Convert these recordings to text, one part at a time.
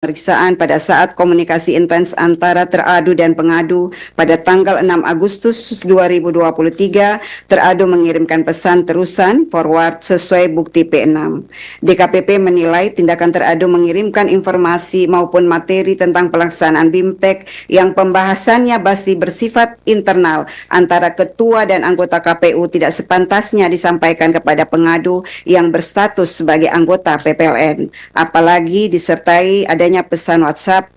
pemeriksaan pada saat komunikasi intens antara teradu dan pengadu pada tanggal 6 Agustus 2023, teradu mengirimkan pesan terusan forward sesuai bukti P6. DKPP menilai tindakan teradu mengirimkan informasi maupun materi tentang pelaksanaan BIMTEK yang pembahasannya masih bersifat internal antara ketua dan anggota KPU tidak sepantasnya disampaikan kepada pengadu yang berstatus sebagai anggota PPLN, apalagi disertai adanya pesan WhatsApp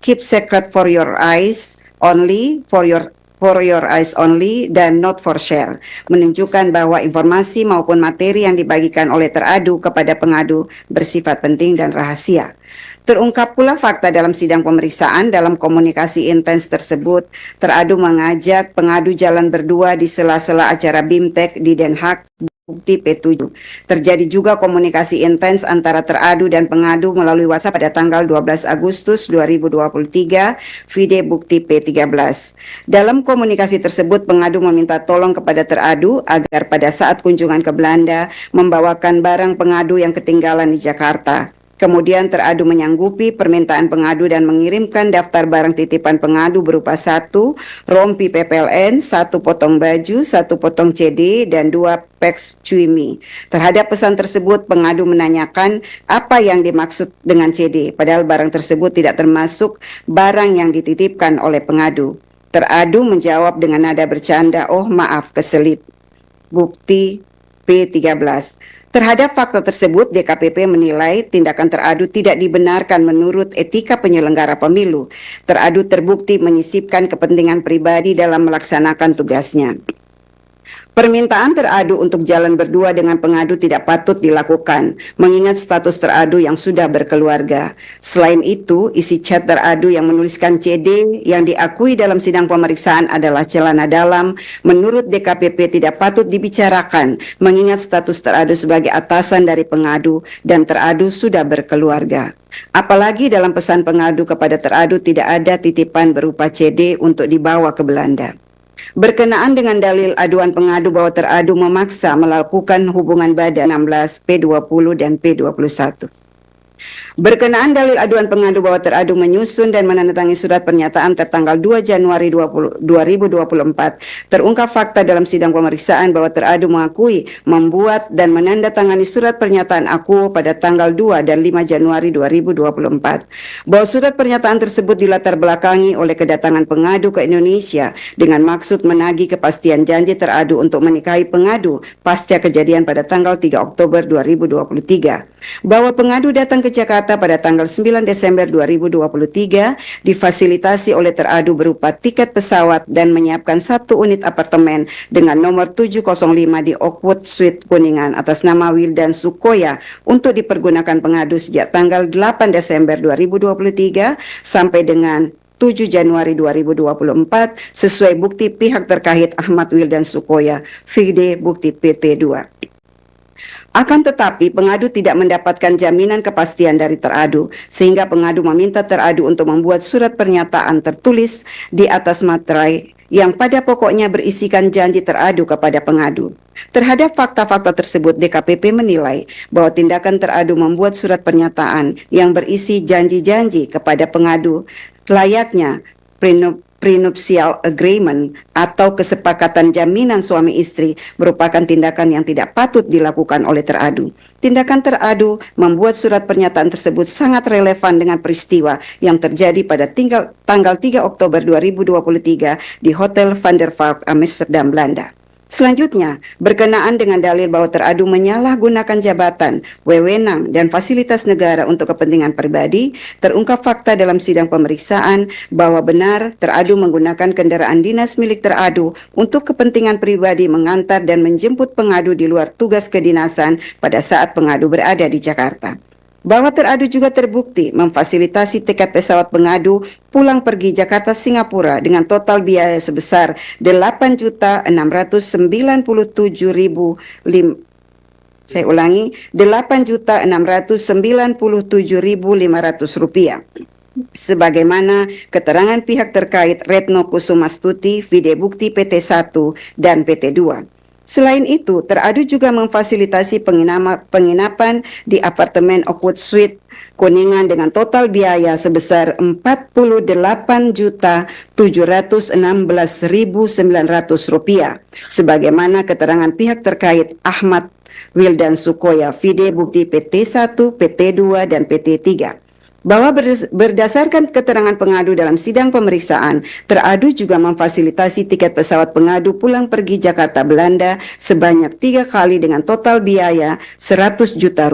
keep secret for your eyes only, for your eyes only, dan not for share, menunjukkan bahwa informasi maupun materi yang dibagikan oleh teradu kepada pengadu bersifat penting dan rahasia. Terungkap pula fakta dalam sidang pemeriksaan. Dalam komunikasi intens tersebut, teradu mengajak pengadu jalan berdua di sela-sela acara BIMTEK di Den Haag, bukti P7. Terjadi juga komunikasi intens antara teradu dan pengadu melalui WhatsApp pada tanggal 12 Agustus 2023, vide bukti P13. Dalam komunikasi tersebut, pengadu meminta tolong kepada teradu agar pada saat kunjungan ke Belanda membawakan barang pengadu yang ketinggalan di Jakarta. Kemudian teradu menyanggupi permintaan pengadu dan mengirimkan daftar barang titipan pengadu berupa 1 rompi PPLN, 1 potong baju, 1 potong CD, dan 2 peks cuimi. Terhadap pesan tersebut, pengadu menanyakan apa yang dimaksud dengan CD, padahal barang tersebut tidak termasuk barang yang dititipkan oleh pengadu. Teradu menjawab dengan nada bercanda, "Oh maaf, keselip." Bukti P13. Terhadap fakta tersebut, DKPP menilai tindakan teradu tidak dibenarkan menurut etika penyelenggara pemilu. Teradu terbukti menyisipkan kepentingan pribadi dalam melaksanakan tugasnya. Permintaan teradu untuk jalan berdua dengan pengadu tidak patut dilakukan, mengingat status teradu yang sudah berkeluarga. Selain itu, isi chat teradu yang menuliskan CD yang diakui dalam sidang pemeriksaan adalah celana dalam, menurut DKPP tidak patut dibicarakan, mengingat status teradu sebagai atasan dari pengadu dan teradu sudah berkeluarga. Apalagi dalam pesan pengadu kepada teradu tidak ada titipan berupa CD untuk dibawa ke Belanda. Berkenaan dengan dalil aduan pengadu bahwa teradu memaksa melakukan hubungan badan 16, P20 dan P21. Berkenaan dalil aduan pengadu bahwa teradu menyusun dan menandatangani surat pernyataan tertanggal 2 Januari 2024, terungkap fakta dalam sidang pemeriksaan bahwa teradu mengakui membuat dan menandatangani surat pernyataan akuo pada tanggal 2 dan 5 Januari 2024. Bahwa surat pernyataan tersebut dilatar belakangi oleh kedatangan pengadu ke Indonesia dengan maksud menagih kepastian janji teradu untuk menikahi pengadu pasca kejadian pada tanggal 3 Oktober 2023. Bahwa pengadu datang ke Jakarta pada tanggal 9 Desember 2023 difasilitasi oleh teradu berupa tiket pesawat dan menyiapkan 1 unit apartemen dengan nomor 705 di Oakwood Suite Kuningan atas nama Wildan Sukoya untuk dipergunakan pengadu sejak tanggal 8 Desember 2023 sampai dengan 7 Januari 2024 sesuai bukti pihak terkait Ahmad Wildan Sukoya, vide bukti PT2. Akan tetapi, pengadu tidak mendapatkan jaminan kepastian dari teradu, sehingga pengadu meminta teradu untuk membuat surat pernyataan tertulis di atas materai yang pada pokoknya berisikan janji teradu kepada pengadu. Terhadap fakta-fakta tersebut, DKPP menilai bahwa tindakan teradu membuat surat pernyataan yang berisi janji-janji kepada pengadu layaknya prenuptial agreement atau kesepakatan jaminan suami istri merupakan tindakan yang tidak patut dilakukan oleh teradu. Tindakan teradu membuat surat pernyataan tersebut sangat relevan dengan peristiwa yang terjadi pada tanggal 3 Oktober 2023 di Hotel Van der Valk, Amsterdam, Belanda. Selanjutnya, berkenaan dengan dalil bahwa teradu menyalahgunakan jabatan, wewenang, dan fasilitas negara untuk kepentingan pribadi, terungkap fakta dalam sidang pemeriksaan bahwa benar teradu menggunakan kendaraan dinas milik teradu untuk kepentingan pribadi mengantar dan menjemput pengadu di luar tugas kedinasan pada saat pengadu berada di Jakarta. Bahwa teradu juga terbukti memfasilitasi tiket pesawat pengadu pulang pergi Jakarta Singapura dengan total biaya sebesar 8.697.500 rupiah. Sebagaimana keterangan pihak terkait Retno Kusumastuti, vide bukti PT1 dan PT2. Selain itu, teradu juga memfasilitasi penginapan di apartemen Oakwood Suite Kuningan dengan total biaya sebesar Rp48.716.900 sebagaimana keterangan pihak terkait Ahmad Wildan Sukoya, vide bukti PT1, PT2, dan PT3. Bahwa berdasarkan keterangan pengadu dalam sidang pemeriksaan, teradu juga memfasilitasi tiket pesawat pengadu pulang pergi Jakarta Belanda sebanyak 3 kali dengan total biaya Rp100 juta.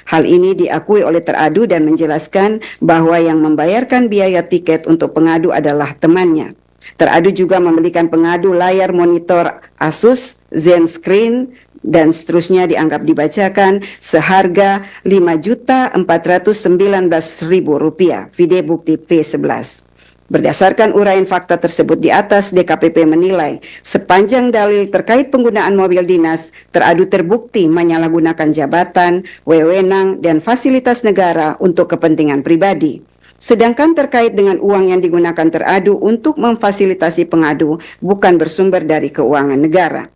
Hal ini diakui oleh teradu dan menjelaskan bahwa yang membayarkan biaya tiket untuk pengadu adalah temannya. Teradu juga membelikan pengadu layar monitor Asus ZenScreen dan seterusnya dianggap dibacakan seharga Rp5.419.000, vide bukti P11. Berdasarkan uraian fakta tersebut di atas, DKPP menilai sepanjang dalil terkait penggunaan mobil dinas, teradu terbukti menyalahgunakan jabatan, wewenang, dan fasilitas negara untuk kepentingan pribadi. Sedangkan terkait dengan uang yang digunakan teradu untuk memfasilitasi pengadu bukan bersumber dari keuangan negara.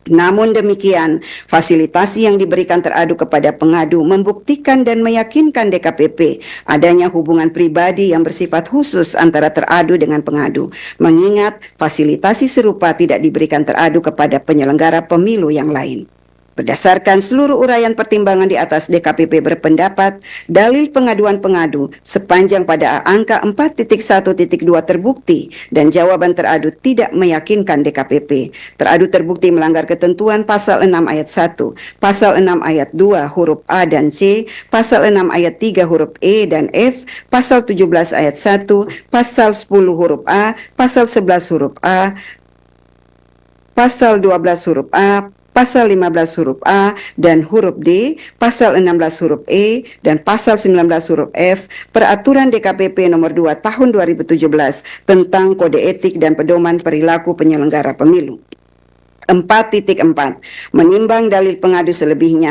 Namun demikian, fasilitasi yang diberikan teradu kepada pengadu membuktikan dan meyakinkan DKPP adanya hubungan pribadi yang bersifat khusus antara teradu dengan pengadu, mengingat fasilitasi serupa tidak diberikan teradu kepada penyelenggara pemilu yang lain. Berdasarkan seluruh uraian pertimbangan di atas, DKPP berpendapat dalil pengaduan pengadu sepanjang pada angka 4.1.2 terbukti dan jawaban teradu tidak meyakinkan DKPP. Teradu terbukti melanggar ketentuan pasal 6 ayat 1, pasal 6 ayat 2 huruf A dan C, pasal 6 ayat 3 huruf E dan F, pasal 17 ayat 1, pasal 10 huruf A, pasal 11 huruf A, pasal 12 huruf A, pasal 15 huruf A dan huruf D, pasal 16 huruf E, dan pasal 19 huruf F, Peraturan DKPP nomor 2 tahun 2017 tentang Kode Etik dan Pedoman Perilaku Penyelenggara Pemilu. 4.4. Menimbang dalil pengadu selebihnya,